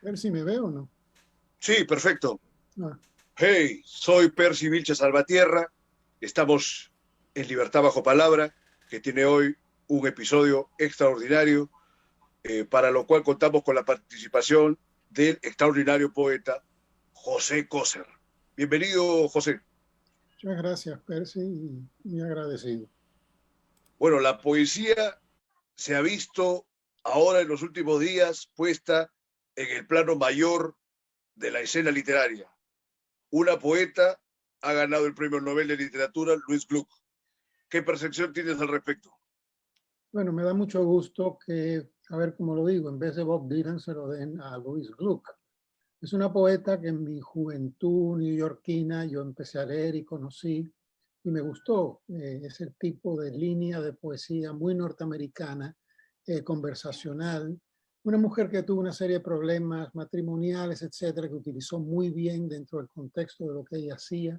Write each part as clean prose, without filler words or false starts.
ver si me veo o no. Sí, perfecto. Ah, Hey, soy Percy Vilches Salvatierra. Estamos en Libertad Bajo Palabra, que tiene hoy un episodio extraordinario, para lo cual contamos con la participación del extraordinario poeta José Coser. Bienvenido, José. muchas gracias, Percy, y muy agradecido. Bueno, la poesía se ha visto ahora en los últimos días puesta en el plano mayor de la escena literaria. Una poeta ha ganado el Premio Nobel de Literatura, Louise Gluck. ¿Qué percepción tienes al respecto? Bueno, me da mucho gusto que, a ver cómo lo digo, en vez de Bob Dylan se lo den a Louise Gluck. Es una poeta que en mi juventud neoyorquina yo empecé a leer y conocí y me gustó. Es el tipo de línea de poesía muy norteamericana, conversacional. Una mujer que tuvo una serie de problemas matrimoniales, etcétera, que utilizó muy bien dentro del contexto de lo que ella hacía.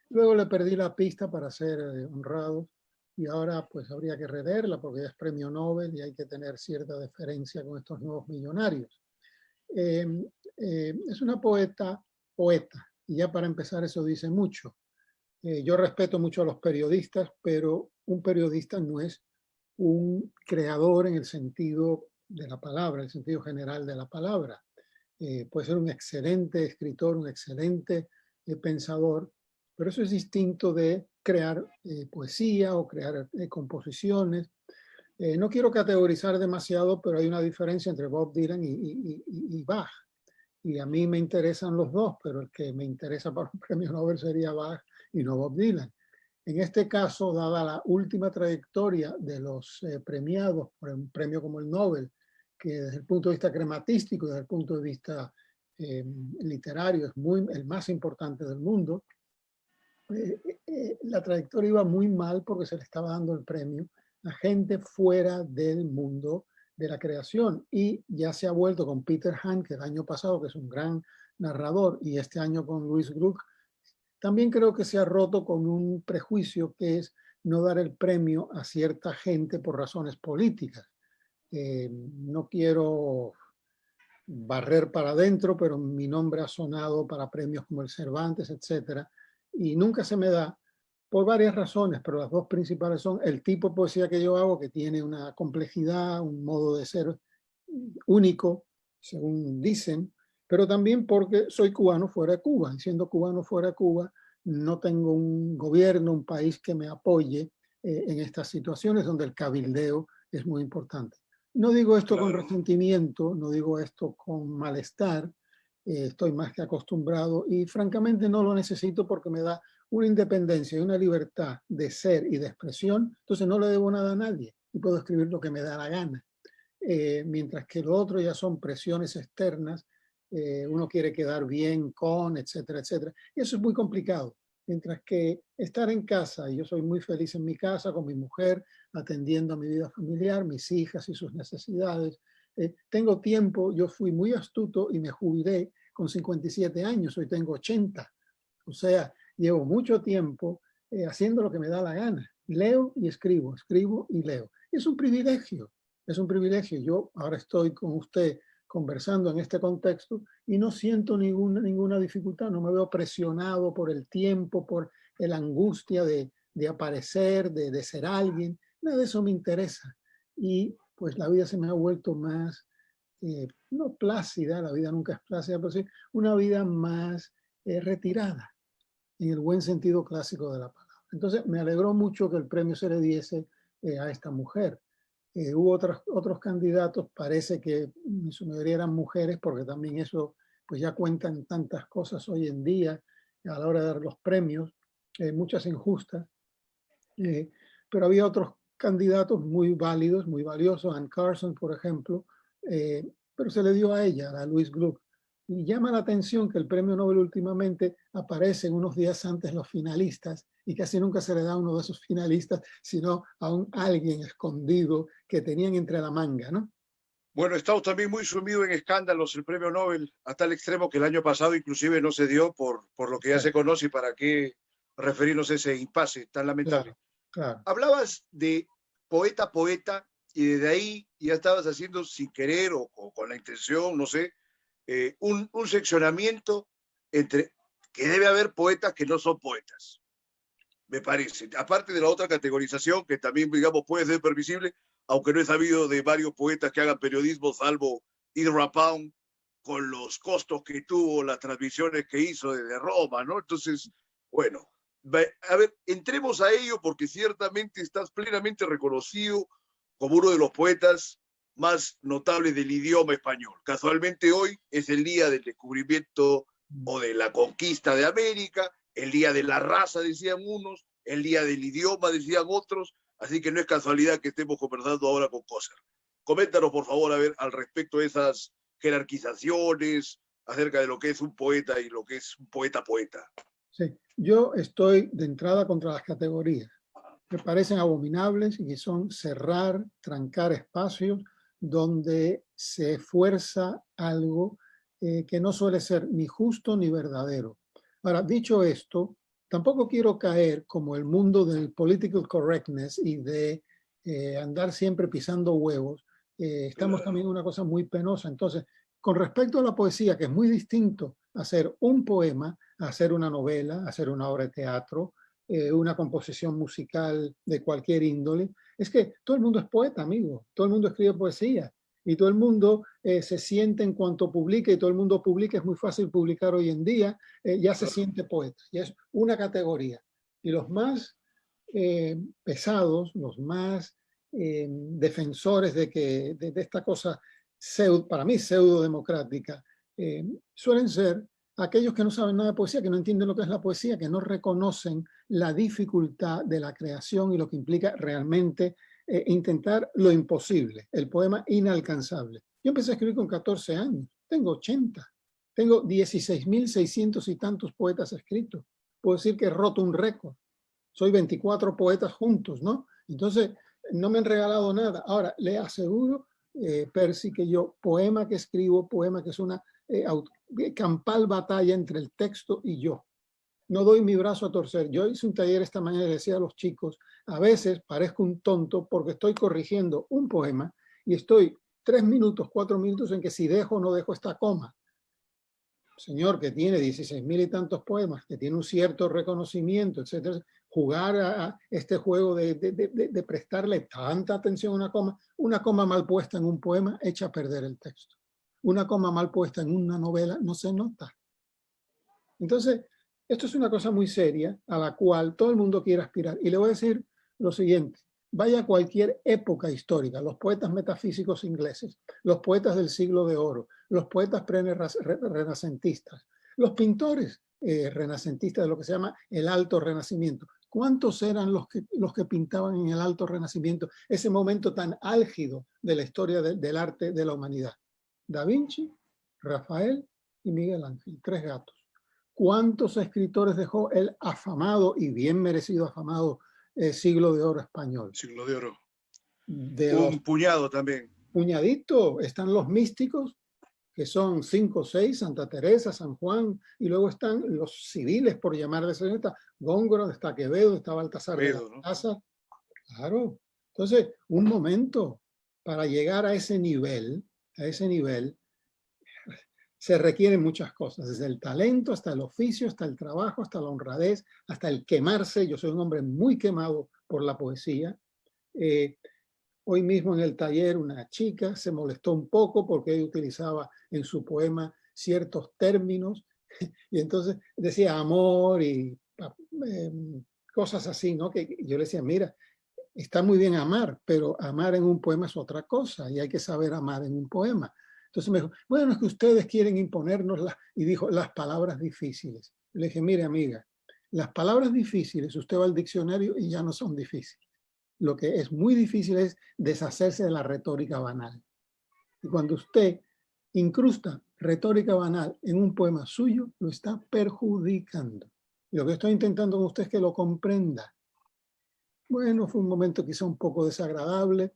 Luego le perdí la pista para ser honrado y ahora pues habría que reverla porque ella es premio Nobel y hay que tener cierta deferencia con estos nuevos millonarios. Eh, es una poeta, y ya para empezar eso dice mucho. Yo respeto mucho a los periodistas, pero un periodista no es un creador en el sentido de la palabra, el sentido general de la palabra. Puede ser un excelente escritor, un excelente pensador, pero eso es distinto de crear poesía o crear composiciones. No quiero categorizar demasiado, pero hay una diferencia entre Bob Dylan y Bach. Y a mí me interesan los dos, pero el que me interesa para un premio Nobel sería Bach y no Bob Dylan. En este caso, dada la última trayectoria de los premiados por un premio como el Nobel, que desde el punto de vista crematístico, desde el punto de vista literario, es el más importante del mundo, la trayectoria iba muy mal porque se le estaba dando el premio a gente fuera del mundo de la creación y ya se ha vuelto con Peter Hand, que el año pasado, que es un gran narrador, y este año con Louise Gluck, también creo que se ha roto con un prejuicio que es no dar el premio a cierta gente por razones políticas. No quiero barrer para adentro, pero mi nombre ha sonado para premios como el Cervantes, etcétera, y nunca se me da por varias razones, pero las dos principales son el tipo de poesía que yo hago, que tiene una complejidad, un modo de ser único, según dicen, pero también porque soy cubano fuera de Cuba, y siendo cubano fuera de Cuba, no tengo un gobierno, un país que me apoye en estas situaciones donde el cabildeo es muy importante. No digo esto con Claro. resentimiento, no digo esto con malestar, estoy más que acostumbrado y francamente no lo necesito porque me da una independencia y una libertad de ser y de expresión, entonces no le debo nada a nadie y puedo escribir lo que me da la gana. Mientras que lo otro ya son presiones externas, uno quiere quedar bien con, etcétera, etcétera. Y eso es muy complicado. Mientras que estar en casa, y yo soy muy feliz en mi casa con mi mujer, atendiendo a mi vida familiar, mis hijas y sus necesidades. Tengo tiempo, yo fui muy astuto y me jubilé con 57 años, hoy tengo 80. O sea, llevo mucho tiempo haciendo lo que me da la gana. Leo y escribo, escribo y leo. Es un privilegio, es un privilegio. Yo ahora estoy con usted conversando en este contexto y no siento ninguna dificultad, no me veo presionado por el tiempo, por la angustia de aparecer, de ser alguien, nada de eso me interesa. Y pues la vida se me ha vuelto más, no plácida, la vida nunca es plácida, pero sí una vida más retirada, en el buen sentido clásico de la palabra. Entonces me alegró mucho que el premio se le diese a esta mujer. Hubo otros candidatos, parece que en su mayoría eran mujeres, porque también eso pues ya cuentan tantas cosas hoy en día a la hora de dar los premios, muchas injustas, pero había otros candidatos muy válidos, muy valiosos, Ann Carson, por ejemplo, pero se le dio a ella, a Louise Gluck. Y llama la atención que el premio Nobel últimamente aparece unos días antes los finalistas y casi nunca se le da a uno de esos finalistas, sino a alguien escondido que tenían entre la manga, ¿no? Bueno, estamos también muy sumidos en escándalos el premio Nobel, a tal extremo que el año pasado inclusive no se dio por lo que ya Sí, se conoce y para qué referirnos a ese impasse tan lamentable. claro, claro. Hablabas de poeta, poeta, y desde ahí ya estabas haciendo sin querer o con la intención, no sé, un seccionamiento entre que debe haber poetas que no son poetas, me parece. Aparte de la otra categorización, que también, digamos, puede ser permisible, aunque no he sabido de varios poetas que hagan periodismo, salvo Ezra Pound, con los costos que tuvo, las transmisiones que hizo desde Roma, ¿no? Entonces, bueno, a ver, entremos a ello porque ciertamente estás plenamente reconocido como uno de los poetas más notables del idioma español. Casualmente hoy es el día del descubrimiento o de la conquista de América, el día de la raza, decían unos, el día del idioma, decían otros, así que no es casualidad que estemos conversando ahora con Coser. Coméntanos, por favor, a ver, al respecto de esas jerarquizaciones, acerca de lo que es un poeta y lo que es un poeta-poeta. Sí, yo estoy de entrada contra las categorías. Me parecen abominables y son cerrar, trancar espacios donde se fuerza algo que no suele ser ni justo ni verdadero. Ahora, dicho esto, tampoco quiero caer como el mundo del political correctness y de andar siempre pisando huevos. Estamos también en una cosa muy penosa. Entonces, con respecto a la poesía, que es muy distinto hacer un poema, hacer una novela, hacer una obra de teatro, una composición musical de cualquier índole, es que todo el mundo es poeta, amigo, todo el mundo escribe poesía y todo el mundo se siente en cuanto publica y todo el mundo publica, es muy fácil publicar hoy en día, ya se siente poeta, ya es una categoría. Y los más pesados, los más defensores de esta cosa, para mí pseudo democrática, suelen ser aquellos que no saben nada de poesía, que no entienden lo que es la poesía, que no reconocen la dificultad de la creación y lo que implica realmente intentar lo imposible, el poema inalcanzable. Yo empecé a escribir con 14 años, tengo 80, tengo 16.600 y tantos poetas escritos. Puedo decir que he roto un récord. Soy 24 poetas juntos, ¿no? Entonces, no me han regalado nada. Ahora, le aseguro, Percy, que yo, poema que escribo, poema que es una campal batalla entre el texto y yo. No doy mi brazo a torcer. Yo hice un taller esta mañana y decía a los chicos, a veces parezco un tonto porque estoy corrigiendo un poema y estoy 3 minutos, 4 minutos en que si dejo o no dejo esta coma. Señor que tiene 16.000 y tantos poemas, que tiene un cierto reconocimiento, etcétera, jugar a este juego de prestarle tanta atención a una coma mal puesta en un poema echa a perder el texto. Una coma mal puesta en una novela no se nota. Entonces, esto es una cosa muy seria a la cual todo el mundo quiere aspirar. Y le voy a decir lo siguiente. Vaya a cualquier época histórica, los poetas metafísicos ingleses, los poetas del siglo de oro, los poetas renacentistas, los pintores renacentistas de lo que se llama el Alto Renacimiento. ¿Cuántos eran los que pintaban en el Alto Renacimiento, ese momento tan álgido de la historia del arte de la humanidad? Da Vinci, Rafael y Miguel Ángel, 3 gatos. ¿Cuántos escritores dejó el afamado y bien merecido afamado siglo de oro español? Siglo de oro. Un puñado también. Puñadito, están los místicos, que son 5 o 6, Santa Teresa, San Juan, y luego están los civiles, por llamarles, está Góngora, está Quevedo, está Baltasar de la Casa. ¿No? Claro. Entonces, un momento, para llegar a ese nivel, se requieren muchas cosas, desde el talento hasta el oficio, hasta el trabajo, hasta la honradez, hasta el quemarse. Yo soy un hombre muy quemado por la poesía. Hoy mismo en el taller una chica se molestó un poco porque ella utilizaba en su poema ciertos términos y entonces decía amor y cosas así, ¿no? Que yo le decía, mira, está muy bien amar, pero amar en un poema es otra cosa y hay que saber amar en un poema. Entonces me dijo, bueno, es que ustedes quieren imponernos y dijo, las palabras difíciles. Le dije, mire amiga, las palabras difíciles, usted va al diccionario y ya no son difíciles. Lo que es muy difícil es deshacerse de la retórica banal. Y cuando usted incrusta retórica banal en un poema suyo, lo está perjudicando. Y lo que estoy intentando con usted es que lo comprenda. Bueno, fue un momento quizá un poco desagradable.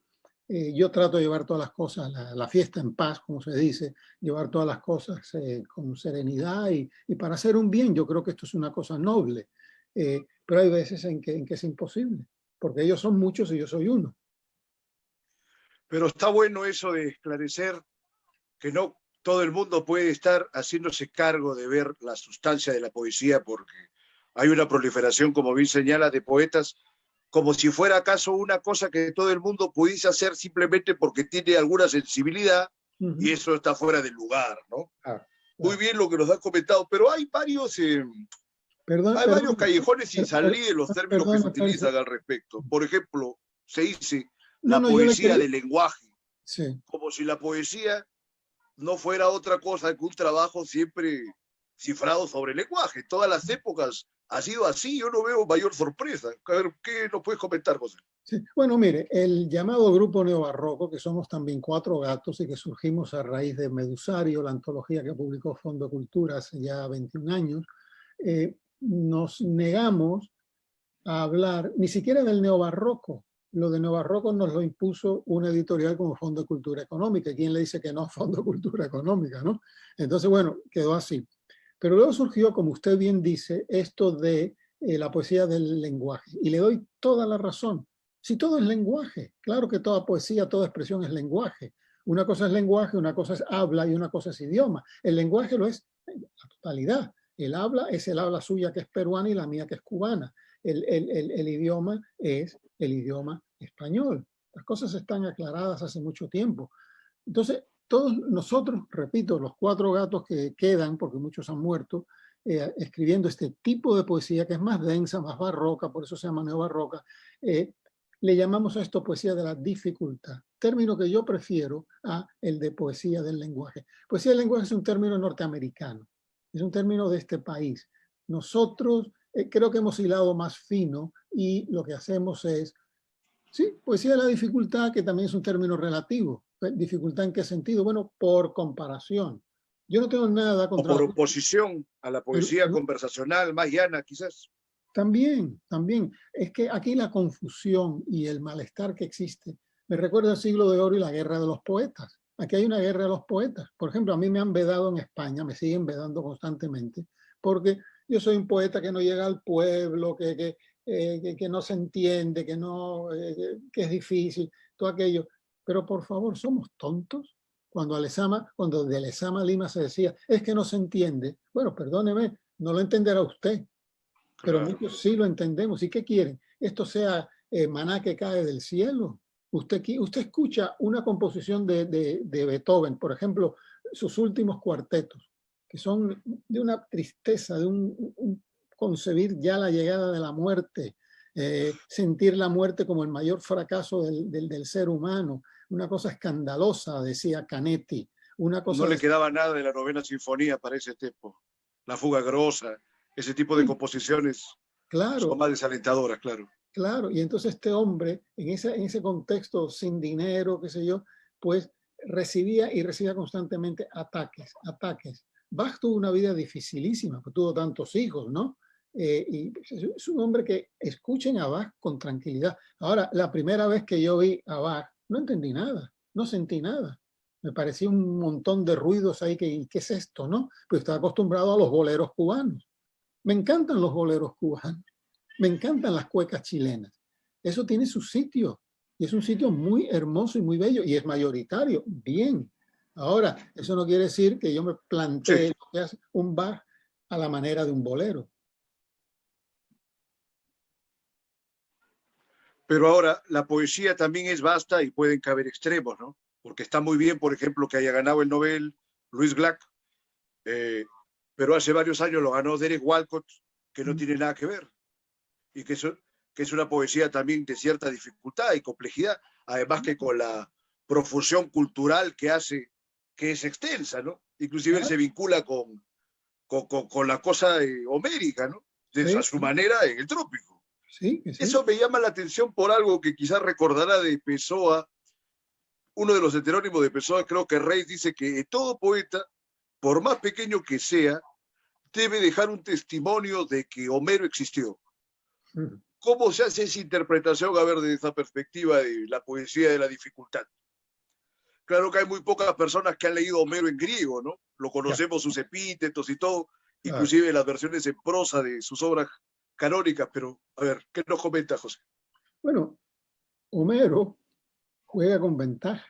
Yo trato de llevar todas las cosas, la fiesta en paz, como se dice, llevar todas las cosas con serenidad y para hacer un bien. Yo creo que esto es una cosa noble, pero hay veces en que es imposible, porque ellos son muchos y yo soy uno. Pero está bueno eso de esclarecer que no todo el mundo puede estar haciéndose cargo de ver la sustancia de la poesía, porque hay una proliferación, como bien señala, de poetas, como si fuera acaso una cosa que todo el mundo pudiese hacer simplemente porque tiene alguna sensibilidad, y eso está fuera del lugar, ¿no? Muy bien lo que nos has comentado, pero hay varios callejones sin salir en los términos que se utilizan al respecto. Por ejemplo, se dice la poesía del lenguaje, como si la poesía no fuera otra cosa que un trabajo siempre cifrado sobre el lenguaje. Todas las épocas ha sido así, yo no veo mayor sorpresa. A ver, ¿qué nos puedes comentar, José? Sí. Bueno, mire, el llamado grupo neobarroco, que somos también 4 gatos y que surgimos a raíz de Medusario, la antología que publicó Fondo de Cultura hace ya 21 años, nos negamos a hablar ni siquiera del neobarroco. Lo de neobarroco nos lo impuso una editorial como Fondo de Cultura Económica. ¿Quién le dice que no a Fondo de Cultura Económica, no? Entonces, bueno, quedó así. Pero luego surgió, como usted bien dice, esto de la poesía del lenguaje. Y le doy toda la razón. Si todo es lenguaje, claro que toda poesía, toda expresión es lenguaje. Una cosa es lenguaje, una cosa es habla y una cosa es idioma. El lenguaje lo es la totalidad. El habla es el habla suya que es peruana y la mía que es cubana. El idioma es el idioma español. Las cosas están aclaradas hace mucho tiempo. Entonces, todos nosotros, repito, los 4 gatos que quedan, porque muchos han muerto, escribiendo este tipo de poesía que es más densa, más barroca, por eso se llama neobarroca, le llamamos a esto poesía de la dificultad, término que yo prefiero a el de poesía del lenguaje. Poesía del lenguaje es un término norteamericano, es un término de este país. Nosotros creo que hemos hilado más fino y lo que hacemos es, sí, poesía de la dificultad, que también es un término relativo. ¿Dificultad en qué sentido? Bueno, por comparación. Yo no tengo nada contra... O por oposición a la poesía conversacional más llana, quizás. También. Es que aquí la confusión y el malestar que existe me recuerda el siglo de oro y la guerra de los poetas. Aquí hay una guerra de los poetas. Por ejemplo, a mí me han vedado en España, me siguen vedando constantemente, porque yo soy un poeta que no llega al pueblo, que no se entiende, que es difícil, todo aquello. Pero por favor, ¿somos tontos? Cuando de Lezama Lima se decía, es que no se entiende. Bueno, perdóneme, no lo entenderá usted, pero Claro. muchos sí lo entendemos. ¿Y qué quieren? Esto sea maná que cae del cielo. Usted escucha una composición de Beethoven, por ejemplo, sus últimos cuartetos, que son de una tristeza, de un concebir ya la llegada de la muerte, sentir la muerte como el mayor fracaso del ser humano, una cosa escandalosa, decía Canetti. Una cosa no le quedaba nada de la novena sinfonía para ese tiempo. La fuga grosa, ese tipo de composiciones son más desalentadoras, claro. Claro, y entonces este hombre, en ese contexto sin dinero, qué sé yo, pues recibía constantemente ataques. Bach tuvo una vida dificilísima, pues tuvo tantos hijos, ¿no? Y es un hombre que escuchen a Bach con tranquilidad. Ahora, la primera vez que yo vi a Bach, no entendí nada, no sentí nada. Me parecía un montón de ruidos ahí, ¿qué es esto, no? Pues estaba acostumbrado a los boleros cubanos. Me encantan los boleros cubanos. Me encantan las cuecas chilenas. Eso tiene su sitio. Y es un sitio muy hermoso y muy bello. Y es mayoritario. Bien. Ahora, eso no quiere decir que yo me plantee un Bach a la manera de un bolero. Pero ahora, la poesía también es vasta y pueden caber extremos, ¿no? Porque está muy bien, por ejemplo, que haya ganado el Nobel Louis Black, pero hace varios años lo ganó Derek Walcott, que no tiene nada que ver. Y que es una poesía también de cierta dificultad y complejidad, además que con la profusión cultural que hace, que es extensa, ¿no? Inclusive él se vincula con la cosa homérica, ¿no? A su manera en el trópico. Sí. Eso me llama la atención por algo que quizás recordará de Pessoa. Uno de los heterónimos de Pessoa, creo que Reis, dice que todo poeta, por más pequeño que sea, debe dejar un testimonio de que Homero existió. ¿Cómo se hace esa interpretación, a ver, desde esa perspectiva de la poesía de la dificultad? Claro que hay muy pocas personas que han leído Homero en griego, ¿no? Lo conocemos, sus epítetos y todo, inclusive las versiones en prosa de sus obras canónicas, pero a ver, ¿qué nos comenta, José? Bueno, Homero juega con ventaja.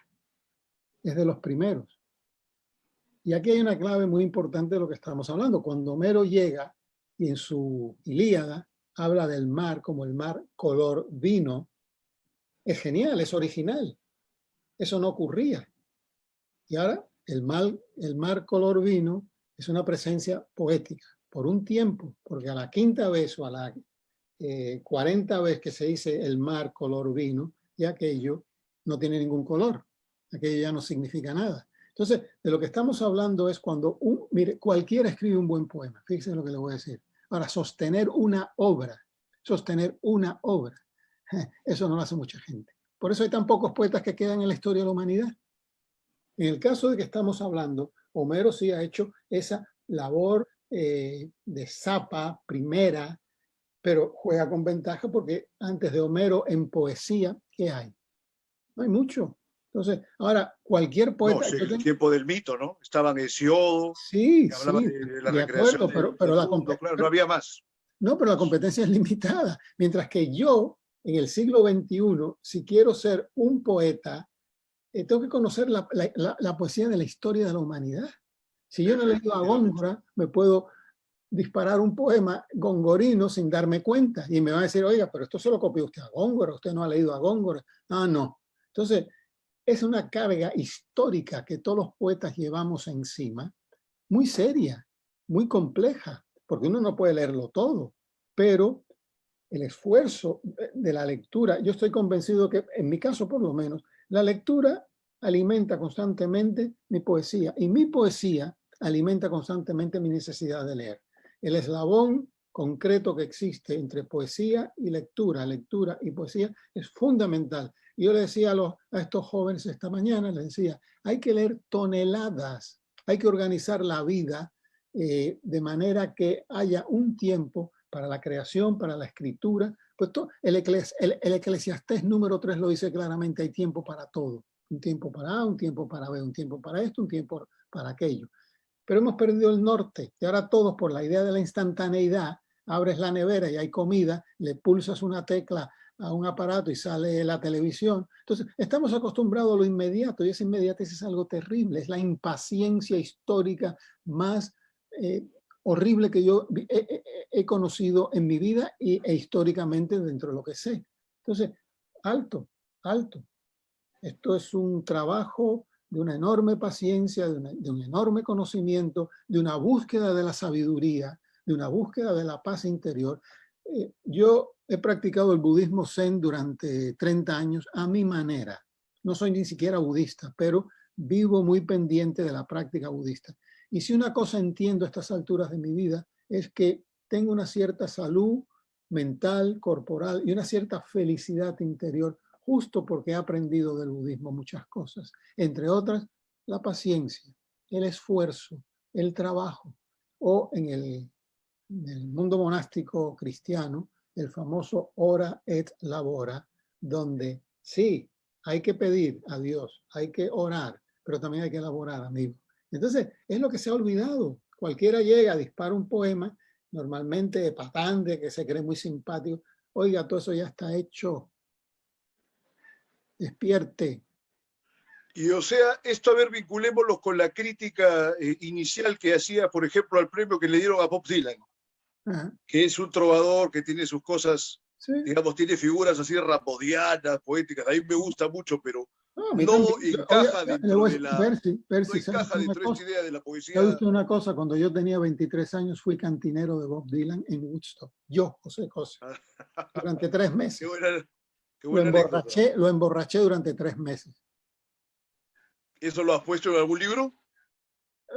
Es de los primeros. Y aquí hay una clave muy importante de lo que estamos hablando. Cuando Homero llega y en su Ilíada habla del mar como el mar color vino, es genial, es original. Eso no ocurría. Y ahora el mar color vino es una presencia poética por un tiempo, porque a la quinta vez o a la 40 vez que se dice el mar color vino, y aquello no tiene ningún color, aquello ya no significa nada. Entonces, de lo que estamos hablando es cuando, mire, cualquiera escribe un buen poema, fíjense lo que le voy a decir. Ahora, sostener una obra, eso no lo hace mucha gente. Por eso hay tan pocos poetas que quedan en la historia de la humanidad. En el caso de que estamos hablando, Homero sí ha hecho esa labor de zapa primera, pero juega con ventaja porque antes de Homero en poesía, ¿qué hay? No hay mucho. Entonces, ahora, cualquier poeta... No, sí, el tiempo del mito, ¿no? Estaban Hesiodo, Sí, que hablaba sí, de la de recreación acuerdo, del mundo, claro, no había más. No, pero la competencia es limitada. Mientras que yo, en el siglo XXI, si quiero ser un poeta, tengo que conocer la poesía de la historia de la humanidad. Si yo no he leído a Góngora, me puedo disparar un poema gongorino sin darme cuenta y me va a decir, oiga, pero esto se lo copió usted a Góngora, usted no ha leído a Góngora. Ah, no. Entonces, es una carga histórica que todos los poetas llevamos encima, muy seria, muy compleja, porque uno no puede leerlo todo, pero el esfuerzo de la lectura, yo estoy convencido que, en mi caso por lo menos, la lectura alimenta constantemente mi poesía y mi poesía alimenta constantemente mi necesidad de leer. El eslabón concreto que existe entre poesía y lectura y poesía es fundamental. Y yo le decía a estos jóvenes esta mañana, les decía, hay que leer toneladas, hay que organizar la vida de manera que haya un tiempo para la creación, para la escritura. Pues el Eclesiastés número 3 lo dice claramente, hay tiempo para todo. Un tiempo para A, un tiempo para B, un tiempo para esto, un tiempo para aquello. Pero hemos perdido el norte y ahora todos por la idea de la instantaneidad, abres la nevera y hay comida, le pulsas una tecla a un aparato y sale la televisión. Entonces, estamos acostumbrados a lo inmediato y esa inmediatez es algo terrible, es la impaciencia histórica más horrible que yo he conocido en mi vida e históricamente dentro de lo que sé. Entonces, alto. Esto es un trabajo de una enorme paciencia, de un enorme conocimiento, de una búsqueda de la sabiduría, de una búsqueda de la paz interior. Yo he practicado el budismo zen durante 30 años a mi manera. No soy ni siquiera budista, pero vivo muy pendiente de la práctica budista. Y si una cosa entiendo a estas alturas de mi vida es que tengo una cierta salud mental, corporal y una cierta felicidad interior justo porque he aprendido del budismo muchas cosas, entre otras la paciencia, el esfuerzo, el trabajo, o en el mundo monástico cristiano, el famoso ora et labora, donde sí, hay que pedir a Dios, hay que orar, pero también hay que elaborar, amigo. Entonces, es lo que se ha olvidado. Cualquiera llega, dispara un poema, normalmente patante, que se cree muy simpático. Oiga, todo eso ya está hecho. Despierte. Y o sea, esto, a ver, vinculémoslo con la crítica inicial que hacía, por ejemplo, al premio que le dieron a Bob Dylan, que es un trovador que tiene sus cosas, sí, digamos, tiene figuras así rapodianas, poéticas, a mí me gusta mucho, pero no encaja dentro de la... Percy, No encaja dentro de esta idea de la poesía. ¿Sabe usted una cosa? Cuando yo tenía 23 años fui cantinero de Bob Dylan en Woodstock. Yo, José José. Durante 3 meses. Qué buena lo emborraché durante 3 meses. ¿Eso lo has puesto en algún libro?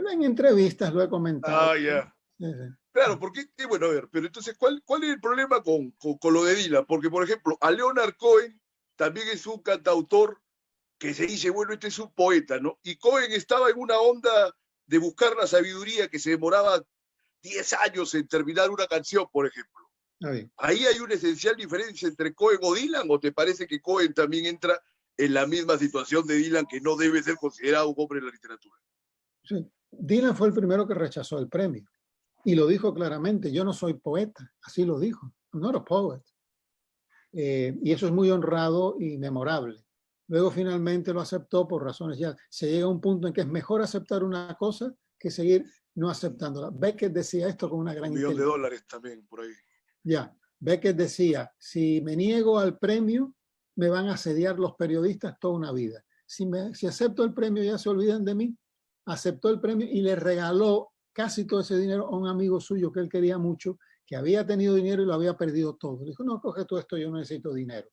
En entrevistas lo he comentado. Ah, ya. Sí, sí. Claro, porque, bueno, a ver, pero entonces, ¿cuál es el problema con lo de Dylan? Porque, por ejemplo, a Leonard Cohen también es un cantautor que se dice, bueno, este es un poeta, ¿no? Y Cohen estaba en una onda de buscar la sabiduría que se demoraba 10 años en terminar una canción, por ejemplo. ¿Ahí hay una esencial diferencia entre Cohen o Dylan? ¿O te parece que Cohen también entra en la misma situación de Dylan, que no debe ser considerado un hombre de la literatura? Sí. Dylan fue el primero que rechazó el premio. Y lo dijo claramente, yo no soy poeta. Así lo dijo. I'm not a poet. Y eso es muy honrado y memorable. Luego finalmente lo aceptó por razones ya. Se llega a un punto en que es mejor aceptar una cosa que seguir no aceptándola. Beckett decía esto con una gran inteligencia. $1.000.000 también por ahí. Ya, Beckett decía, si me niego al premio, me van a asediar los periodistas toda una vida. Si acepto el premio, ya se olvidan de mí. Aceptó el premio y le regaló casi todo ese dinero a un amigo suyo que él quería mucho, que había tenido dinero y lo había perdido todo. Dijo, no, coge todo esto, yo no necesito dinero.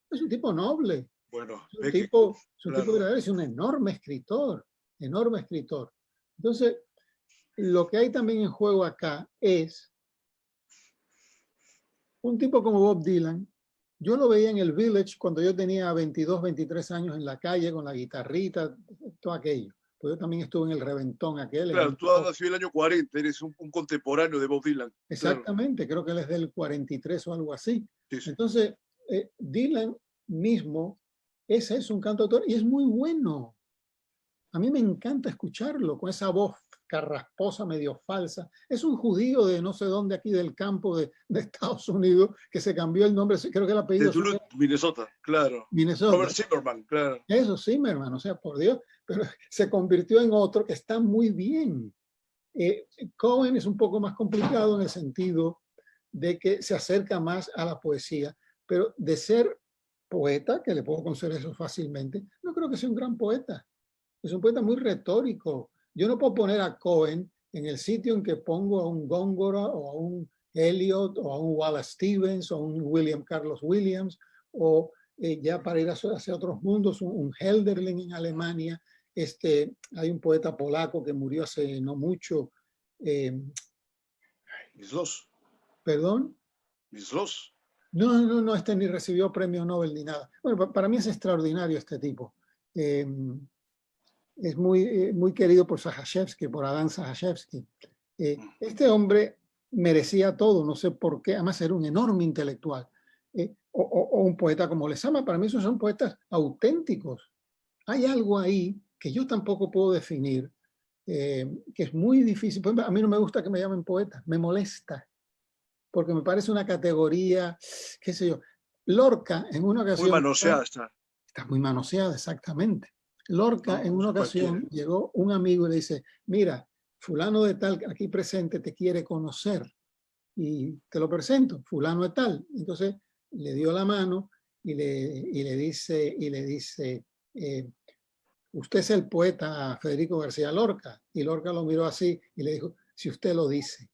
Es un tipo noble. Bueno, Es un tipo claro. es un enorme escritor, enorme escritor. Entonces, lo que hay también en juego acá es un tipo como Bob Dylan. Yo lo veía en el Village cuando yo tenía 22, 23 años en la calle con la guitarrita, todo aquello. Pues yo también estuve en el reventón aquel. Claro, tú has nacido en el año 40, eres un contemporáneo de Bob Dylan. Exactamente, claro. Creo que él es del 43 o algo así. Sí, sí. Entonces, Dylan mismo es un cantautor y es muy bueno. A mí me encanta escucharlo con esa voz carrasposa, medio falsa. Es un judío de no sé dónde, aquí del campo de Estados Unidos, que se cambió el nombre, creo que el apellido... De Duluth, Minnesota, claro. Minnesota. Robert Zimmerman, claro. Eso sí, mi hermano, o sea, por Dios, pero se convirtió en otro que está muy bien. Cohen es un poco más complicado en el sentido de que se acerca más a la poesía, pero de ser poeta, que le puedo conceder eso fácilmente, no creo que sea un gran poeta. Es un poeta muy retórico. Yo no puedo poner a Cohen en el sitio en que pongo a un Góngora o a un Eliot o a un Wallace Stevens o a un William Carlos Williams o ya para ir hacia otros mundos, un Hölderlin en Alemania. Hay un poeta polaco que murió hace no mucho. Mislos. ¿Perdón? Mislos. No, este ni recibió premio Nobel ni nada. Bueno, para mí es extraordinario este tipo. Es muy querido por Sahashevsky, por Adán Sahashevsky. Este hombre merecía todo, no sé por qué, además era un enorme intelectual. O un poeta como Lezama, para mí esos son poetas auténticos. Hay algo ahí que yo tampoco puedo definir, que es muy difícil. Por ejemplo, a mí no me gusta que me llamen poeta, me molesta, porque me parece una categoría, qué sé yo. Lorca en una ocasión... Muy manoseada está. Está muy manoseada, exactamente. Lorca en una ocasión llegó un amigo y le dice, mira, fulano de tal aquí presente te quiere conocer y te lo presento, fulano de tal. Entonces le dio la mano y le dice, usted es el poeta Federico García Lorca. Y Lorca lo miró así y le dijo, si usted lo dice.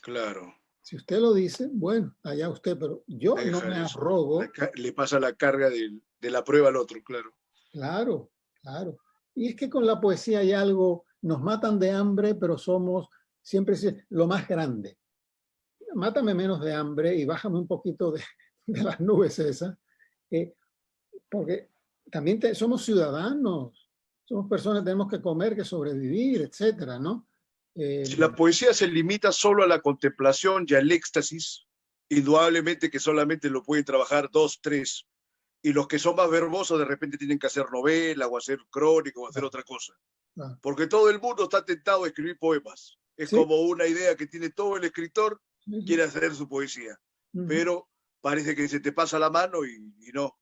Claro. Si usted lo dice, bueno, allá usted, pero yo no me arrogo. Le pasa la carga de la prueba al otro, claro. Claro, claro. Y es que con la poesía hay algo, nos matan de hambre, pero somos siempre lo más grande. Mátame menos de hambre y bájame un poquito de las nubes esas, porque también somos ciudadanos, somos personas, tenemos que comer, que sobrevivir, etcétera, ¿no? Si la poesía se limita solo a la contemplación y al éxtasis, indudablemente que solamente lo pueden trabajar 2, 3, y los que son más verbosos de repente tienen que hacer novela o hacer crónica o hacer otra cosa. Porque todo el mundo está tentado a escribir poemas. Es como una idea que tiene todo el escritor, quiere hacer su poesía. Pero parece que se te pasa la mano y no.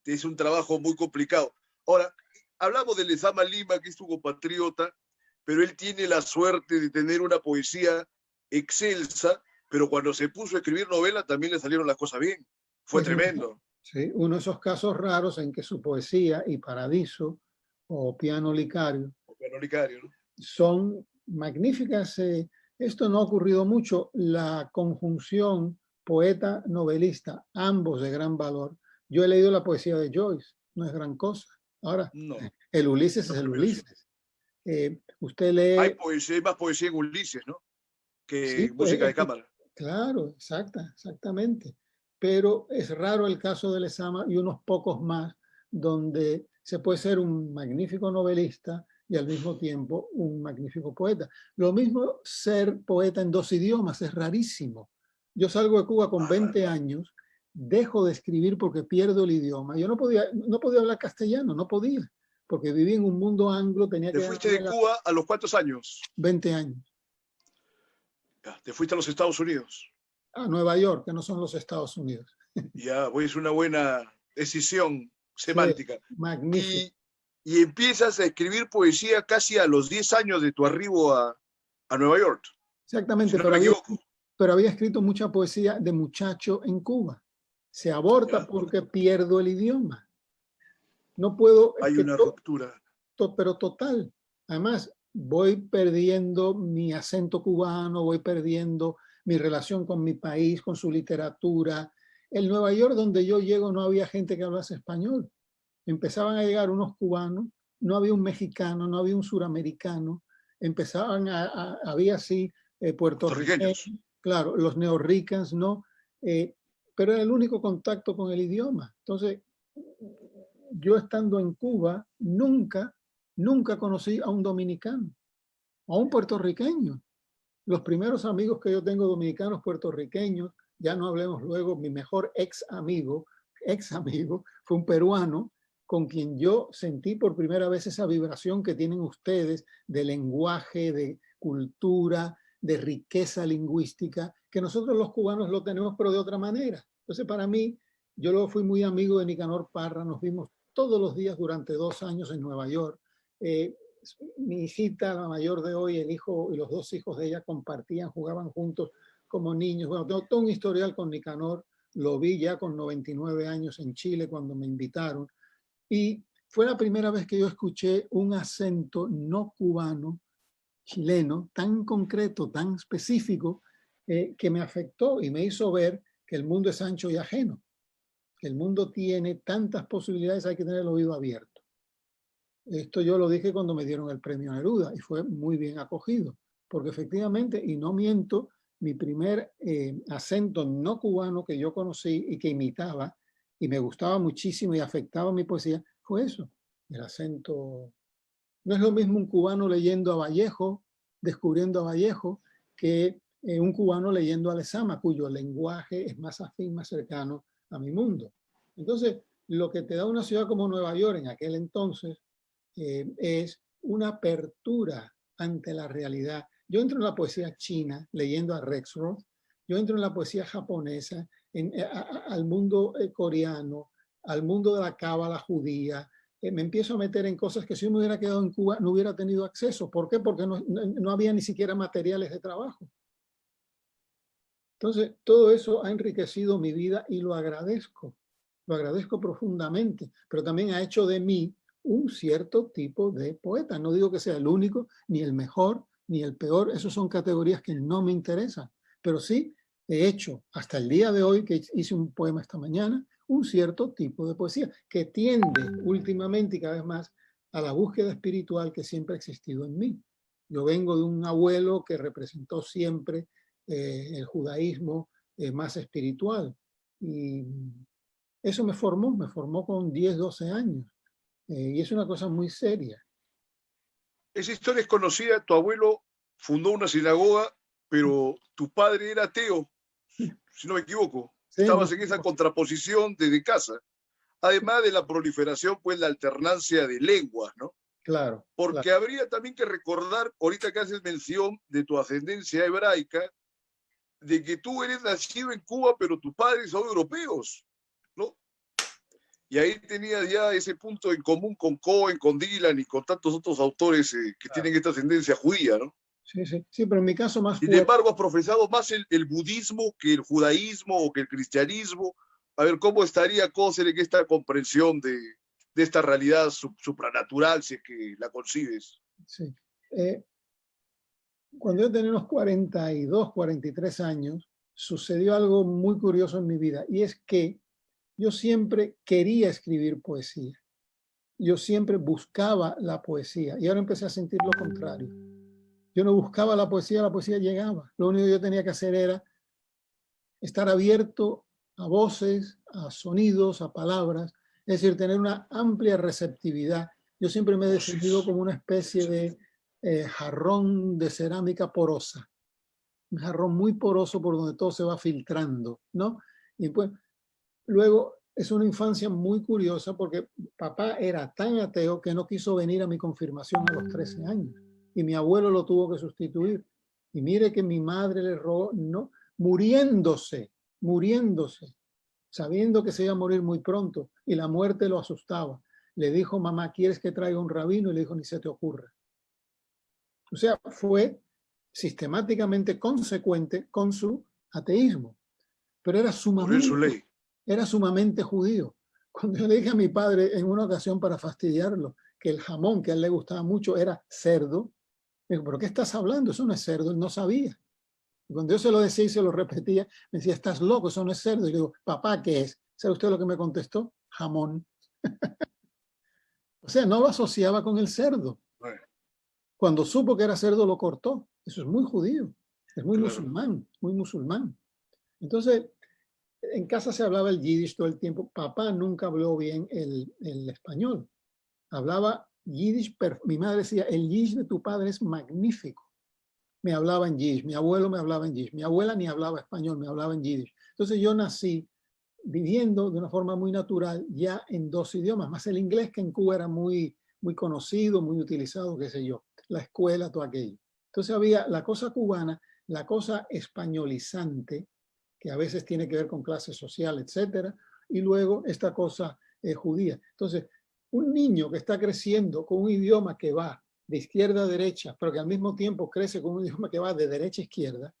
Es un trabajo muy complicado. Ahora, hablamos de Lezama Lima, que es tu compatriota, pero él tiene la suerte de tener una poesía excelsa, pero cuando se puso a escribir novela también le salieron las cosas bien. Fue tremendo. Sí, uno de esos casos raros en que su poesía y Paradiso o Piano Licario, ¿no? Son magníficas. Esto no ha ocurrido mucho. La conjunción poeta-novelista, ambos de gran valor. Yo he leído la poesía de Joyce, no es gran cosa. Ahora, no, el Ulises es el Ulises. Usted lee... Hay más poesía en Ulises, ¿no? Que música de cámara. Claro, exactamente. Pero es raro el caso de Lezama y unos pocos más donde se puede ser un magnífico novelista y al mismo tiempo un magnífico poeta. Lo mismo ser poeta en 2 idiomas, es rarísimo. Yo salgo de Cuba con 20 años, dejo de escribir porque pierdo el idioma. Yo no podía hablar castellano, no podía, porque viví en un mundo anglo, tenía que... ¿Te fuiste de Cuba a los cuántos años? 20 años. ¿Te fuiste a los Estados Unidos? A Nueva York, que no son los Estados Unidos. Ya, pues es una buena decisión semántica. Magnífico. Y empiezas a escribir poesía casi a los 10 años de tu arribo a Nueva York. Exactamente, Si no me equivoco. pero había escrito mucha poesía de muchacho en Cuba. Se aborta porque pierdo el idioma. No puedo, Hay una ruptura. pero total. Además, voy perdiendo mi acento cubano, voy perdiendo mi relación con mi país, con su literatura. En Nueva York, donde yo llego, no había gente que hablase español. Empezaban a llegar unos cubanos, no había un mexicano, no había un suramericano, había así puertorriqueños, claro, los neorricans, ¿no? Pero era el único contacto con el idioma. Entonces, yo estando en Cuba, nunca conocí a un dominicano, a un puertorriqueño. Los primeros amigos que yo tengo dominicanos, puertorriqueños, ya no hablemos luego, mi mejor ex amigo, fue un peruano con quien yo sentí por primera vez esa vibración que tienen ustedes de lenguaje, de cultura, de riqueza lingüística, que nosotros los cubanos lo tenemos, pero de otra manera. Entonces, para mí, yo luego fui muy amigo de Nicanor Parra, nos vimos todos los días durante 2 años en Nueva York. Mi hijita, la mayor de hoy, el hijo y los 2 hijos de ella compartían, jugaban juntos como niños. Bueno, tengo todo un historial con Nicanor, lo vi ya con 99 años en Chile cuando me invitaron. Y fue la primera vez que yo escuché un acento no cubano, chileno, tan concreto, tan específico, que me afectó y me hizo ver que el mundo es ancho y ajeno, que el mundo tiene tantas posibilidades, hay que tener el oído abierto. Esto yo lo dije cuando me dieron el premio Neruda y fue muy bien acogido, porque efectivamente, y no miento, mi primer acento no cubano que yo conocí y que imitaba y me gustaba muchísimo y afectaba mi poesía fue eso, el acento. No es lo mismo un cubano leyendo a Vallejo, descubriendo a Vallejo, que un cubano leyendo a Lezama, cuyo lenguaje es más afín, más cercano a mi mundo. Entonces, lo que te da una ciudad como Nueva York en aquel entonces es una apertura ante la realidad. Yo entro en la poesía china leyendo a Rexroth, yo entro en la poesía japonesa, al mundo coreano, al mundo de la cábala judía, me empiezo a meter en cosas que si yo me hubiera quedado en Cuba no hubiera tenido acceso. ¿Por qué? Porque no había ni siquiera materiales de trabajo. Entonces, todo eso ha enriquecido mi vida y lo agradezco profundamente, pero también ha hecho de mí un cierto tipo de poeta. No digo que sea el único, ni el mejor, ni el peor, esas son categorías que no me interesan, pero sí he hecho, hasta el día de hoy, que hice un poema esta mañana, un cierto tipo de poesía que tiende últimamente y cada vez más a la búsqueda espiritual que siempre ha existido en mí. Yo vengo de un abuelo que representó siempre el judaísmo más espiritual y eso me formó con 10, 12 años y es una cosa muy seria. Esa historia es conocida, tu abuelo fundó una sinagoga, pero tu padre era ateo, si no me equivoco. Sí, estabas en esa contraposición desde casa. Además de la proliferación, pues la alternancia de lenguas, ¿no? Claro. Porque claro. habría también que recordar, ahorita que haces mención de tu ascendencia hebraica, de que tú eres nacido en Cuba, pero tus padres son europeos, ¿no? Y ahí tenías ya ese punto en común con Cohen, con Dylan y con tantos otros autores que tienen esta ascendencia judía, ¿no? Sí, sí, sí, pero en mi caso más Sin embargo, has profesado más el budismo que el judaísmo o que el cristianismo. A ver, ¿cómo estaría Coser en esta comprensión de esta realidad supranatural, si es que la concibes? Sí. Cuando yo tenía unos 42, 43 años, sucedió algo muy curioso en mi vida, y es que yo siempre quería escribir poesía. Yo siempre buscaba la poesía, y ahora empecé a sentir lo contrario. Yo no buscaba la poesía llegaba. Lo único que yo tenía que hacer era estar abierto a voces, a sonidos, a palabras, es decir, tener una amplia receptividad. Yo siempre me he definido como una especie de jarrón de cerámica porosa, un jarrón muy poroso por donde todo se va filtrando, ¿no? Y pues luego es una infancia muy curiosa porque papá era tan ateo que no quiso venir a mi confirmación a los 13 años y mi abuelo lo tuvo que sustituir. Y mire que mi madre le rogó, no, muriéndose, sabiendo que se iba a morir muy pronto y la muerte lo asustaba. Le dijo, mamá, ¿quieres que traiga un rabino? Y le dijo, ni se te ocurra. O sea, fue sistemáticamente consecuente con su ateísmo, pero Poner su ley. era sumamente judío. Cuando yo le dije a mi padre en una ocasión para fastidiarlo que el jamón que a él le gustaba mucho era cerdo, me dijo, ¿pero qué estás hablando? Eso no es cerdo, él no sabía. Y cuando yo se lo decía y se lo repetía, me decía, estás loco, eso no es cerdo. Y le digo, papá, ¿qué es? ¿Sabe usted lo que me contestó? Jamón. O sea, no lo asociaba con el cerdo. Bueno, Cuando supo que era cerdo, lo cortó. Eso es muy judío, es muy claro. musulmán, muy musulmán. Entonces, en casa se hablaba el yiddish todo el tiempo. Papá nunca habló bien el español. Hablaba yiddish, mi madre decía, el yiddish de tu padre es magnífico. Me hablaba en yiddish, mi abuelo me hablaba en yiddish, mi abuela ni hablaba español, me hablaba en yiddish. Entonces yo nací viviendo de una forma muy natural ya en dos idiomas, más el inglés que en Cuba era muy, muy conocido, muy utilizado, qué sé yo, la escuela, todo aquello. Entonces había la cosa cubana, la cosa españolizante, que a veces tiene que ver con clase social, etcétera, y luego esta cosa judía. Entonces, un niño que está creciendo con un idioma que va de izquierda a derecha, pero que al mismo tiempo crece con un idioma que va de derecha a izquierda,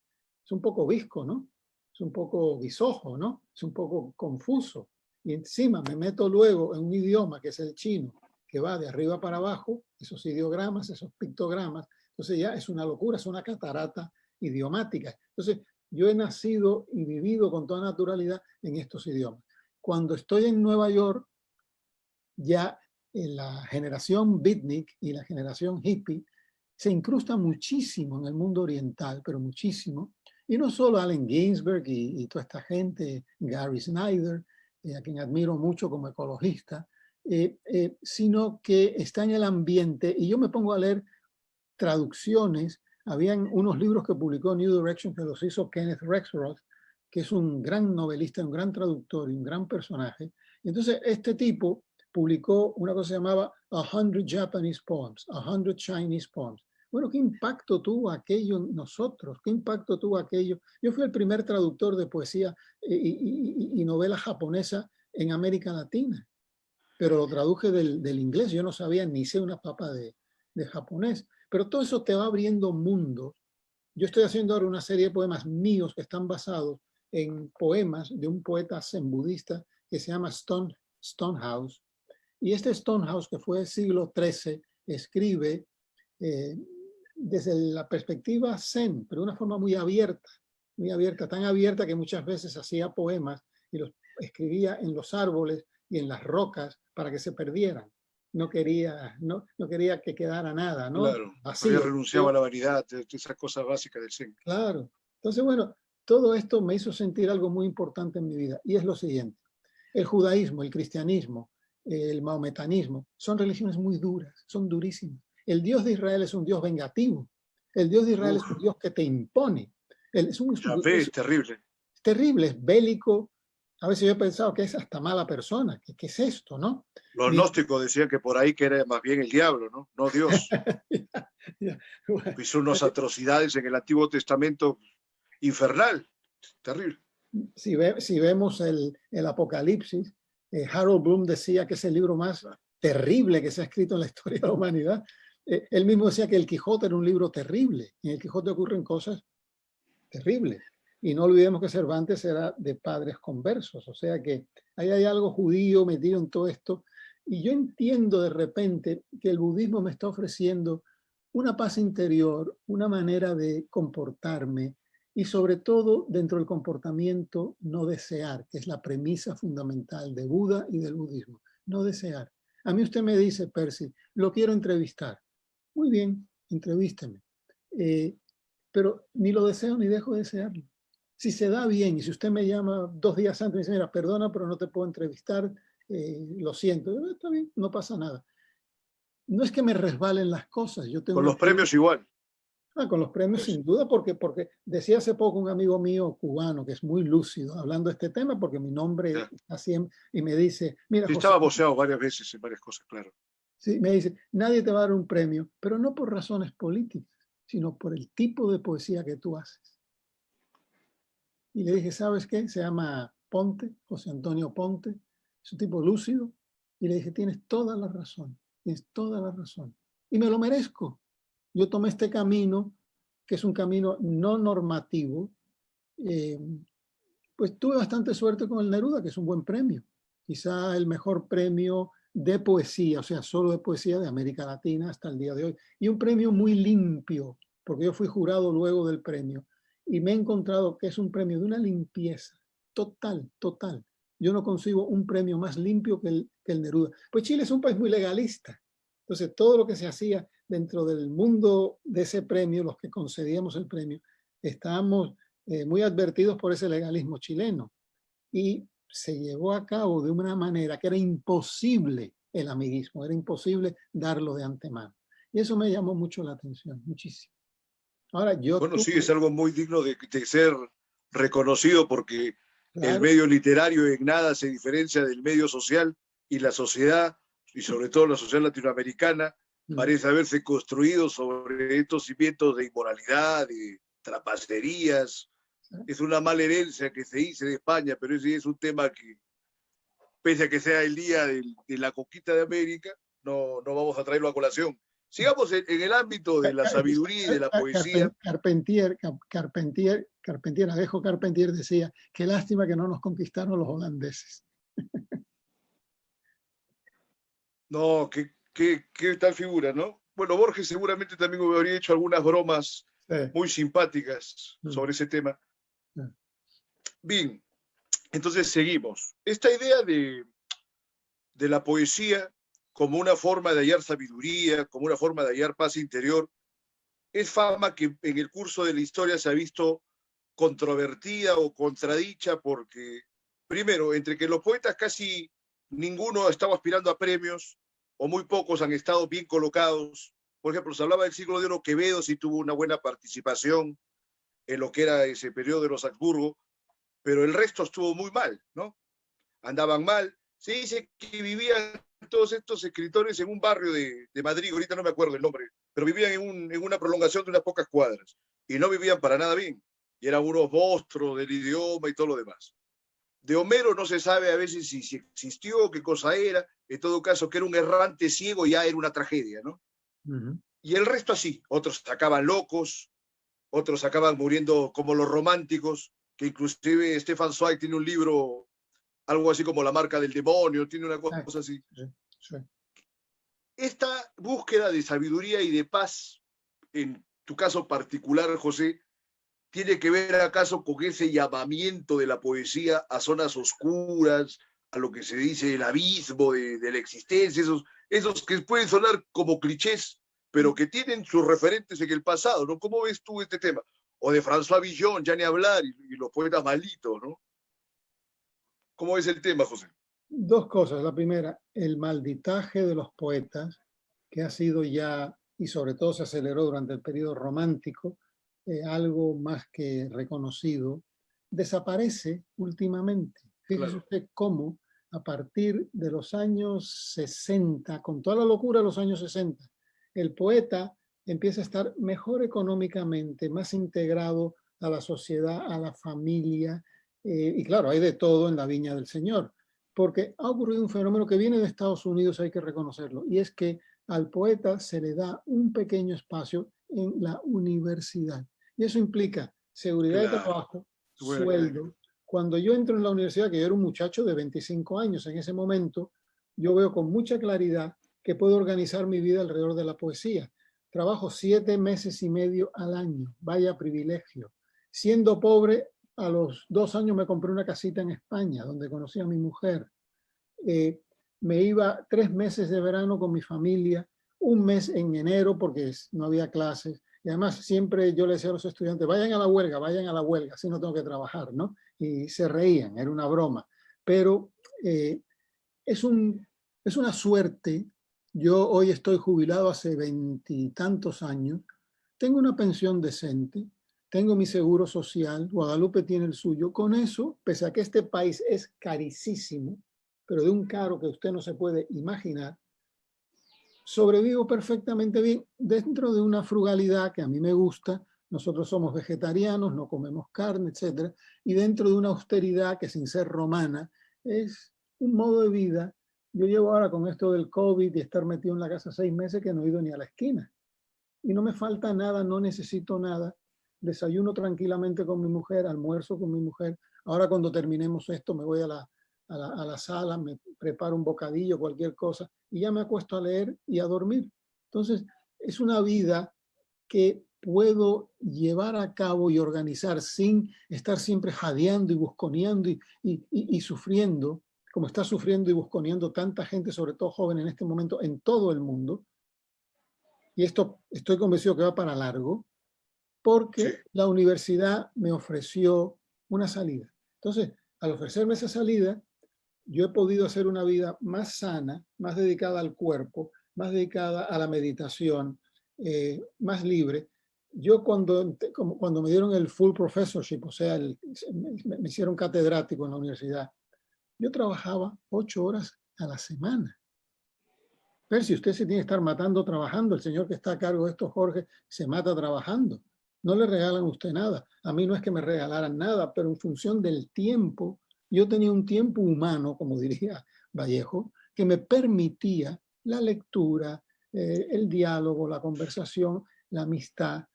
es un poco visco, ¿no? Es un poco bisojo, ¿no? Es un poco confuso. Y encima me meto luego en un idioma que es el chino, que va de arriba para abajo, esos ideogramas, esos pictogramas. Entonces ya es una locura, es una catarata idiomática. Entonces yo he nacido y vivido con toda naturalidad en estos idiomas. Cuando estoy en Nueva York, ya en la generación beatnik y la generación hippie se incrusta muchísimo en el mundo oriental, pero muchísimo. Y no solo Allen Ginsberg y toda esta gente, Gary Snyder, a quien admiro mucho como ecologista, sino que está en el ambiente. Y yo me pongo a leer traducciones. Habían unos libros que publicó New Direction que los hizo Kenneth Rexroth, que es un gran novelista, un gran traductor y un gran personaje. Y entonces este tipo publicó una cosa que se llamaba 100 Japanese Poems, 100 Chinese Poems. Bueno, ¿qué impacto tuvo aquello en nosotros? ¿Qué impacto tuvo aquello? Yo fui el primer traductor de poesía y novela japonesa en América Latina, pero lo traduje del inglés. Yo no sabía ni sé una papa de japonés. Pero todo eso te va abriendo mundos. Yo estoy haciendo ahora una serie de poemas míos que están basados en poemas de un poeta zen budista que se llama Stonehouse. Y este Stonehouse, que fue del siglo XIII, escribe desde la perspectiva zen, pero de una forma muy abierta, tan abierta que muchas veces hacía poemas y los escribía en los árboles y en las rocas para que se perdieran. No quería que quedara nada, ¿no? Claro, había Vacío. renunciado a la vanidad, esas cosas básicas del Zen. Claro. Entonces, bueno, todo esto me hizo sentir algo muy importante en mi vida y es lo siguiente. El judaísmo, el cristianismo, el maometanismo son religiones muy duras, son durísimas. El Dios de Israel es un Dios vengativo. El Dios de Israel es un Dios que te impone. Yahvé es terrible. Es terrible, es bélico. A veces yo he pensado que es hasta mala persona. ¿Qué es esto, no? Los gnósticos decían que por ahí que era más bien el diablo, ¿no? No Dios. Bueno, Hizo unas atrocidades en el Antiguo Testamento infernal. Terrible. si vemos el Apocalipsis, Harold Bloom decía que es el libro más terrible que se ha escrito en la historia de la humanidad. Él mismo decía que el Quijote era un libro terrible. En el Quijote ocurren cosas terribles. Y no olvidemos que Cervantes era de padres conversos, o sea que ahí hay algo judío metido en todo esto. Y yo entiendo de repente que el budismo me está ofreciendo una paz interior, una manera de comportarme y sobre todo dentro del comportamiento no desear, que es la premisa fundamental de Buda y del budismo, no desear. A mí usted me dice, Percy, lo quiero entrevistar. Muy bien, entrevísteme. Pero ni lo deseo ni dejo de desearlo. Si se da bien y si usted me llama 2 días antes y me dice, mira, perdona, pero no te puedo entrevistar, lo siento, está bien, no pasa nada. No es que me resbalen las cosas. Yo tengo Con los premios igual. con los premios sin duda, porque decía hace poco un amigo mío cubano que es muy lúcido hablando de este tema, porque mi nombre está siempre, y me dice, mira, Sí, José, estaba voceado varias veces en varias cosas, claro. sí, me dice, nadie te va a dar un premio, pero no por razones políticas, sino por el tipo de poesía que tú haces. Y le dije, ¿sabes qué? Se llama Ponte, José Antonio Ponte, es un tipo lúcido, y le dije, tienes toda la razón, tienes toda la razón. Y me lo merezco. Yo tomé este camino, que es un camino no normativo, pues tuve bastante suerte con el Neruda, que es un buen premio. Quizá el mejor premio de poesía, o sea, solo de poesía de América Latina hasta el día de hoy. Y un premio muy limpio, porque yo fui jurado luego del premio. Y me he encontrado que es un premio de una limpieza total, total. Yo no consigo un premio más limpio que el Neruda. Pues Chile es un país muy legalista. Entonces, todo lo que se hacía dentro del mundo de ese premio, los que concedíamos el premio, estábamos muy advertidos por ese legalismo chileno. Y se llevó a cabo de una manera que era imposible el amiguismo, era imposible darlo de antemano. Y eso me llamó mucho la atención, muchísimo. Ahora, yo Bueno, sí, tuve, es algo muy digno de ser reconocido porque el claro, medio literario en nada se diferencia del medio social y la sociedad, y sobre todo la sociedad latinoamericana, parece haberse construido sobre estos cimientos de inmoralidad, de trapacerías. Es una mala herencia que se dice de España, pero ese es un tema que, pese a que sea el día de la conquista de América, no vamos a traerlo a colación. Sigamos en el ámbito de la sabiduría y de la poesía. Alejo Carpentier decía, qué lástima que no nos conquistaron los holandeses. No, qué tal figura, ¿no? Bueno, Borges seguramente también me habría hecho algunas bromas Sí. muy simpáticas sobre ese tema. Bien, entonces seguimos. Esta idea de la poesía como una forma de hallar sabiduría, como una forma de hallar paz interior, es fama que en el curso de la historia se ha visto controvertida o contradicha porque, primero, entre que los poetas casi ninguno estaba aspirando a premios o muy pocos han estado bien colocados. Por ejemplo, se hablaba del siglo de oro, Quevedo sí tuvo una buena participación en lo que era ese periodo de los Habsburgo, pero el resto estuvo muy mal, ¿no? Andaban mal. Se dice que vivían todos estos escritores en un barrio de Madrid, ahorita no me acuerdo el nombre, pero vivían en una prolongación de unas pocas cuadras y no vivían para nada bien. Y eran unos monstruos del idioma y todo lo demás. De Homero no se sabe a veces si existió, qué cosa era, en todo caso que era un errante ciego ya era una tragedia, ¿no? Y el resto así, otros acaban locos, otros acaban muriendo como los románticos, que inclusive Stefan Zweig tiene un libro, algo así como La marca del demonio, tiene una cosa así. Sí. Esta búsqueda de sabiduría y de paz, en tu caso particular, José, ¿tiene que ver acaso con ese llamamiento de la poesía a zonas oscuras, a lo que se dice el abismo de la existencia, esos que pueden sonar como clichés, pero que tienen sus referentes en el pasado, ¿no? ¿Cómo ves tú este tema? O de François Villon, ya ni hablar, y los poetas malditos, ¿no? ¿Cómo ves el tema, José? Dos cosas. La primera, el malditaje de los poetas, que ha sido ya, y sobre todo se aceleró durante el periodo romántico, algo más que reconocido, desaparece últimamente. Fíjese usted cómo a partir de los años 60, con toda la locura de los años 60, el poeta empieza a estar mejor económicamente, más integrado a la sociedad, a la familia, y claro, hay de todo en la viña del Señor, porque ha ocurrido un fenómeno que viene de Estados Unidos, hay que reconocerlo, y es que al poeta se le da un pequeño espacio en la universidad. Y eso implica seguridad de trabajo, sueldo. Cuando yo entro en la universidad, que yo era un muchacho de 25 años en ese momento, yo veo con mucha claridad que puedo organizar mi vida alrededor de la poesía. Trabajo 7 meses y medio al año, vaya privilegio. Siendo pobre, a los 2 años me compré una casita en España, donde conocí a mi mujer. Me iba 3 meses de verano con mi familia, un mes en enero porque no había clases. Y además siempre yo le decía a los estudiantes, vayan a la huelga, así no tengo que trabajar, ¿no? Y se reían, era una broma. Pero es una suerte. Yo hoy estoy jubilado hace 20 y tantos años, tengo una pensión decente, tengo mi seguro social, Guadalupe tiene el suyo. Con eso, pese a que este país es carísimo, pero de un caro que usted no se puede imaginar, sobrevivo perfectamente bien dentro de una frugalidad que a mí me gusta, nosotros somos vegetarianos, no comemos carne, etc. Y dentro de una austeridad que sin ser romana es un modo de vida. Yo llevo ahora con esto del COVID y estar metido en la casa 6 meses que no he ido ni a la esquina. Y no me falta nada, no necesito nada. Desayuno tranquilamente con mi mujer, almuerzo con mi mujer. Ahora cuando terminemos esto me voy a la sala, me preparo un bocadillo, cualquier cosa, y ya me acuesto a leer y a dormir. Entonces, es una vida que puedo llevar a cabo y organizar sin estar siempre jadeando y busconeando y sufriendo, como está sufriendo y busconeando tanta gente, sobre todo joven en este momento, en todo el mundo. Y esto estoy convencido que va para largo, porque Sí. la universidad me ofreció una salida. Entonces, al ofrecerme esa salida, yo he podido hacer una vida más sana, más dedicada al cuerpo, más dedicada a la meditación, más libre. Yo cuando me dieron el full professorship, o sea, me hicieron catedrático en la universidad, yo trabajaba 8 horas a la semana. Pero si usted se tiene que estar matando trabajando, el señor que está a cargo de esto, Jorge, se mata trabajando. No le regalan a usted nada. A mí no es que me regalaran nada, pero en función del tiempo, yo tenía un tiempo humano, como diría Vallejo, que me permitía la lectura, el diálogo, la conversación, la amistad.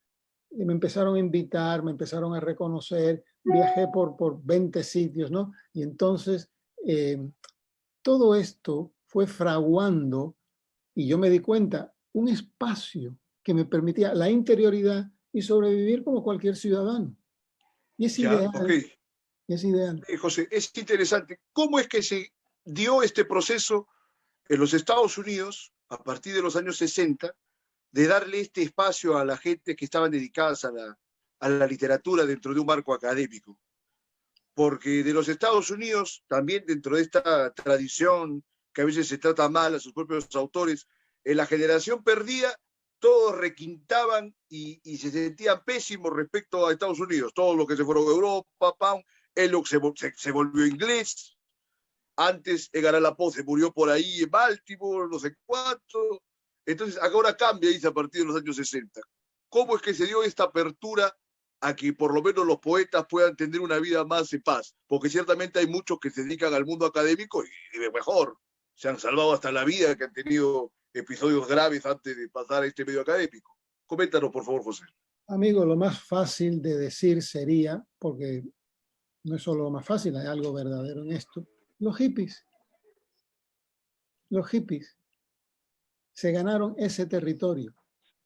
Me empezaron a invitar, me empezaron a reconocer, viajé por 20 sitios, ¿no? Y entonces todo esto fue fraguando, y yo me di cuenta, un espacio que me permitía la interioridad y sobrevivir como cualquier ciudadano. Y es Ya, ok. ideal, es ideal. José, es interesante. ¿Cómo es que se dio este proceso en los Estados Unidos a partir de los años 60 de darle este espacio a la gente que estaban dedicadas a la literatura dentro de un marco académico? Porque de los Estados Unidos, también dentro de esta tradición que a veces se trata mal a sus propios autores, en la generación perdida, todos requintaban y se sentían pésimos respecto a Estados Unidos. Todos los que se fueron a Europa, Elliot se volvió inglés. Antes Edgar Allan Poe se murió por ahí en Baltimore, no sé cuánto. Entonces, ahora cambia, dice, a partir de los años 60. ¿Cómo es que se dio esta apertura a que por lo menos los poetas puedan tener una vida más en paz? Porque ciertamente hay muchos que se dedican al mundo académico y viven mejor. Se han salvado hasta la vida, que han tenido episodios graves antes de pasar a este medio académico. Coméntanos, por favor, José. Amigo, lo más fácil de decir sería, porque no es solo lo más fácil, hay algo verdadero en esto, los hippies. Los hippies se ganaron ese territorio.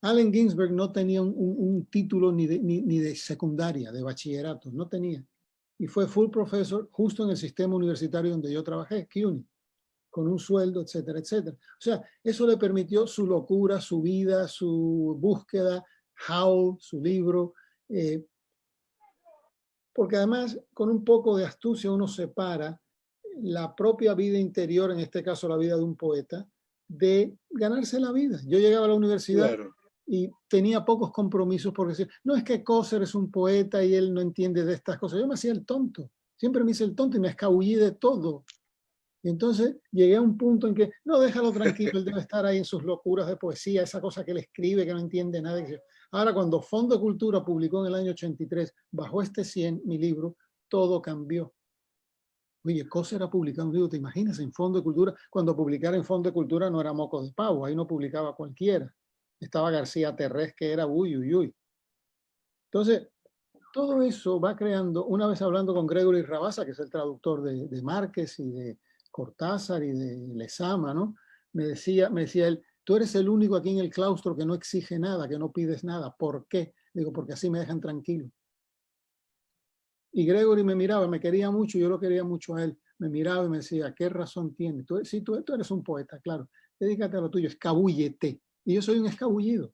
Allen Ginsberg no tenía un título ni de secundaria, de bachillerato, no tenía. Y fue full professor justo en el sistema universitario donde yo trabajé, CUNY, con un sueldo, etcétera, etcétera. O sea, eso le permitió su locura, su vida, su búsqueda, Howl, su libro, porque además con un poco de astucia uno separa la propia vida interior, en este caso la vida de un poeta, de ganarse la vida. Yo llegaba a la universidad Claro. y tenía pocos compromisos porque decir, no es que Coser es un poeta y él no entiende de estas cosas. Yo me hacía el tonto, siempre me hice el tonto y me escabullí de todo. Y entonces llegué a un punto en que, no, déjalo tranquilo, él debe estar ahí en sus locuras de poesía, esa cosa que él escribe, que no entiende nada. Ahora, cuando Fondo de Cultura publicó en el año 83, bajo este 100, mi libro, todo cambió. Oye, Coser ha publicado un libro, ¿te imaginas? En Fondo de Cultura, cuando publicara en Fondo de Cultura no era moco de pavo, ahí no publicaba cualquiera. Estaba García Terrés, que era uy, uy, uy. Entonces, todo eso va creando, una vez hablando con Gregory Rabassa, que es el traductor de Márquez y de Cortázar y de Lezama, ¿no? Me decía él, tú eres el único aquí en el claustro que no exige nada, que no pides nada. ¿Por qué? Digo, porque así me dejan tranquilo. Y Gregory me miraba, me quería mucho, yo lo quería mucho a él. Me miraba y me decía, ¿qué razón tienes? Tú eres un poeta, claro. Dedícate a lo tuyo, escabúllete. Y yo soy un escabullido.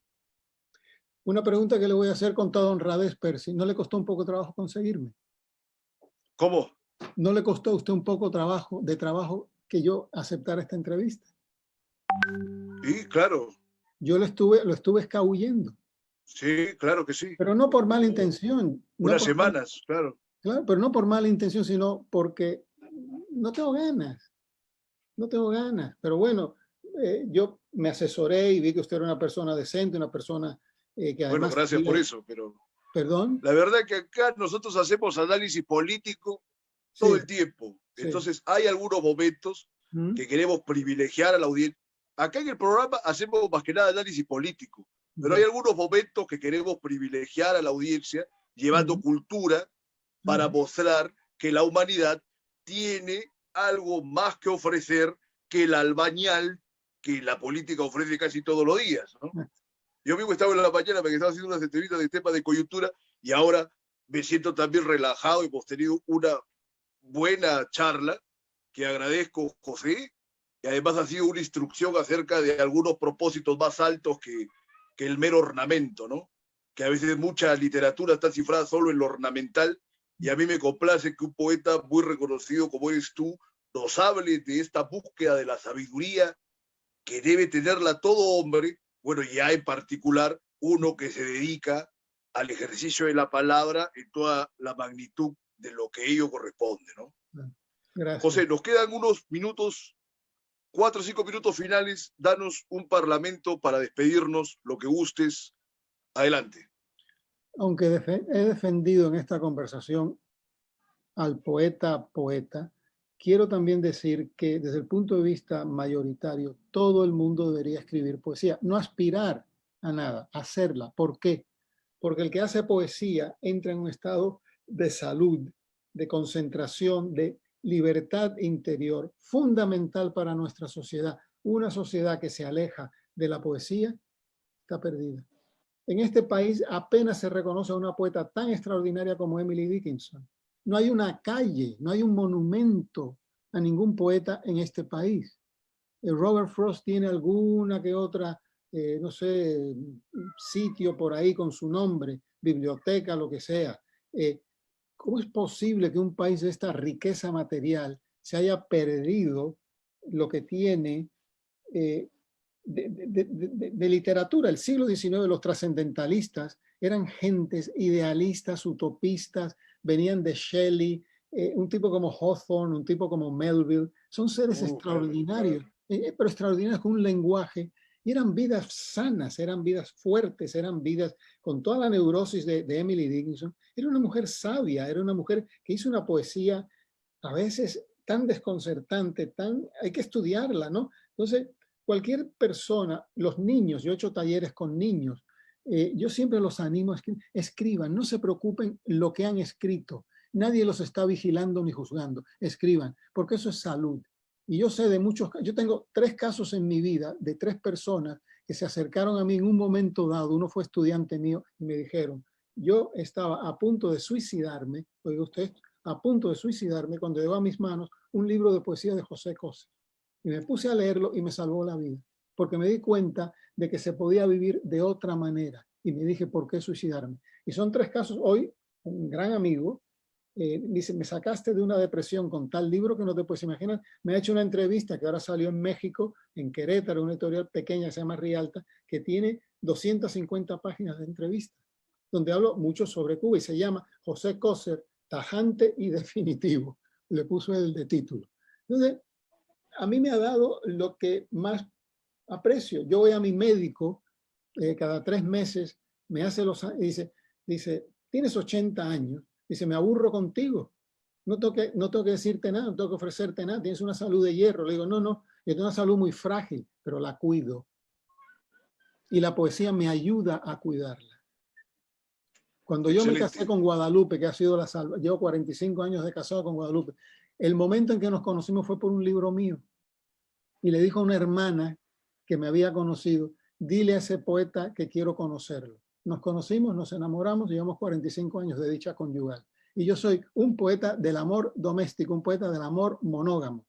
Una pregunta que le voy a hacer con toda honradez, Percy. ¿No le costó un poco de trabajo conseguirme? ¿Cómo? ¿No le costó a usted un poco de trabajo que yo aceptara esta entrevista? Sí, claro. Yo lo estuve escabullendo. Sí, claro que sí. Pero no por mala intención. Unas semanas, claro. Claro, pero no por mala intención, sino porque no tengo ganas. No tengo ganas. Pero bueno, yo me asesoré y vi que usted era una persona decente, una persona que Bueno, además gracias sabía, por eso, pero Perdón. La verdad es que acá nosotros hacemos análisis político todo el tiempo. Sí. Entonces hay algunos momentos que queremos privilegiar a la audiencia. Acá en el programa hacemos más que nada análisis político, pero hay algunos momentos que queremos privilegiar a la audiencia llevando cultura para mostrar que la humanidad tiene algo más que ofrecer que el albañal que la política ofrece casi todos los días, ¿no? Yo mismo estaba en la mañana porque estaba haciendo unas entrevistas de temas de coyuntura y ahora me siento también relajado y hemos tenido una buena charla que agradezco, José, y además ha sido una instrucción acerca de algunos propósitos más altos que el mero ornamento, ¿no? Que a veces mucha literatura está cifrada solo en lo ornamental, y a mí me complace que un poeta muy reconocido como eres tú nos hable de esta búsqueda de la sabiduría que debe tenerla todo hombre, bueno, ya en particular uno que se dedica al ejercicio de la palabra en toda la magnitud de lo que ello corresponde, ¿no? Gracias. José, nos quedan unos minutos, 4 o 5 minutos finales. Danos un parlamento para despedirnos, lo que gustes. Adelante. Aunque he defendido en esta conversación al poeta, quiero también decir que desde el punto de vista mayoritario, todo el mundo debería escribir poesía, no aspirar a nada, hacerla. ¿Por qué? Porque el que hace poesía entra en un estado de salud, de concentración, de libertad interior, fundamental para nuestra sociedad. Una sociedad que se aleja de la poesía está perdida. En este país apenas se reconoce a una poeta tan extraordinaria como Emily Dickinson. No hay una calle, no hay un monumento a ningún poeta en este país. Robert Frost tiene alguna que otra, no sé, sitio por ahí con su nombre, biblioteca, lo que sea. ¿Cómo es posible que un país de esta riqueza material se haya perdido lo que tiene de literatura? El siglo XIX, los trascendentalistas eran gentes idealistas, utopistas, venían de Shelley, un tipo como Hawthorne, un tipo como Melville, son seres extraordinarios, pero extraordinarios con un lenguaje, y eran vidas sanas, eran vidas fuertes, eran vidas con toda la neurosis de Emily Dickinson. Era una mujer sabia, era una mujer que hizo una poesía a veces tan desconcertante, hay que estudiarla, ¿no? Entonces, cualquier persona, los niños, yo he hecho talleres con niños, yo siempre los animo a que escriban, no se preocupen lo que han escrito, nadie los está vigilando ni juzgando, escriban, porque eso es salud. Y yo sé de muchos, yo tengo 3 casos en mi vida de 3 personas que se acercaron a mí en un momento dado, uno fue estudiante mío y me dijeron, yo estaba a punto de suicidarme, oiga usted, a punto de suicidarme cuando llegó a mis manos un libro de poesía de José Coser. Y me puse a leerlo y me salvó la vida, porque me di cuenta de que se podía vivir de otra manera. Y me dije, ¿por qué suicidarme? Y son 3 casos. Hoy, un gran amigo dice, me sacaste de una depresión con tal libro que no te puedes imaginar. Me ha hecho una entrevista que ahora salió en México, en Querétaro, una editorial pequeña que se llama Rialta, que tiene 250 páginas de entrevista, donde hablo mucho sobre Cuba y se llama José Coser, tajante y definitivo. Le puso el de título. Entonces, a mí me ha dado lo que más aprecio. Yo voy a mi médico cada 3 meses, me hace dice, tienes 80 años, dice, me aburro contigo, no tengo que decirte nada, no tengo que ofrecerte nada, tienes una salud de hierro. Le digo, no, yo tengo una salud muy frágil, pero la cuido. Y la poesía me ayuda a cuidarla. Cuando yo me casé con Guadalupe, que ha sido llevo 45 años de casado con Guadalupe, el momento en que nos conocimos fue por un libro mío. Y le dijo a una hermana que me había conocido, dile a ese poeta que quiero conocerlo. Nos conocimos, nos enamoramos, llevamos 45 años de dicha conyugal. Y yo soy un poeta del amor doméstico, un poeta del amor monógamo.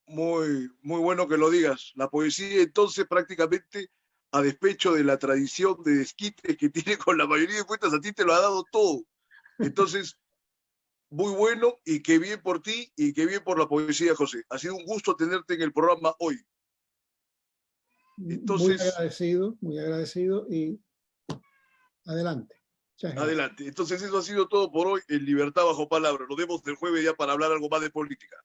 Muy, muy bueno que lo digas. La poesía, entonces, prácticamente, a despecho de la tradición de desquites que tiene con la mayoría de poetas, a ti te lo ha dado todo. Entonces, muy bueno, y qué bien por ti y qué bien por la poesía, José. Ha sido un gusto tenerte en el programa hoy. Entonces, muy agradecido y adelante. Adelante. Entonces eso ha sido todo por hoy en Libertad Bajo Palabra. Nos vemos el jueves ya para hablar algo más de política.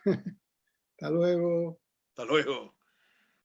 Hasta luego. Hasta luego.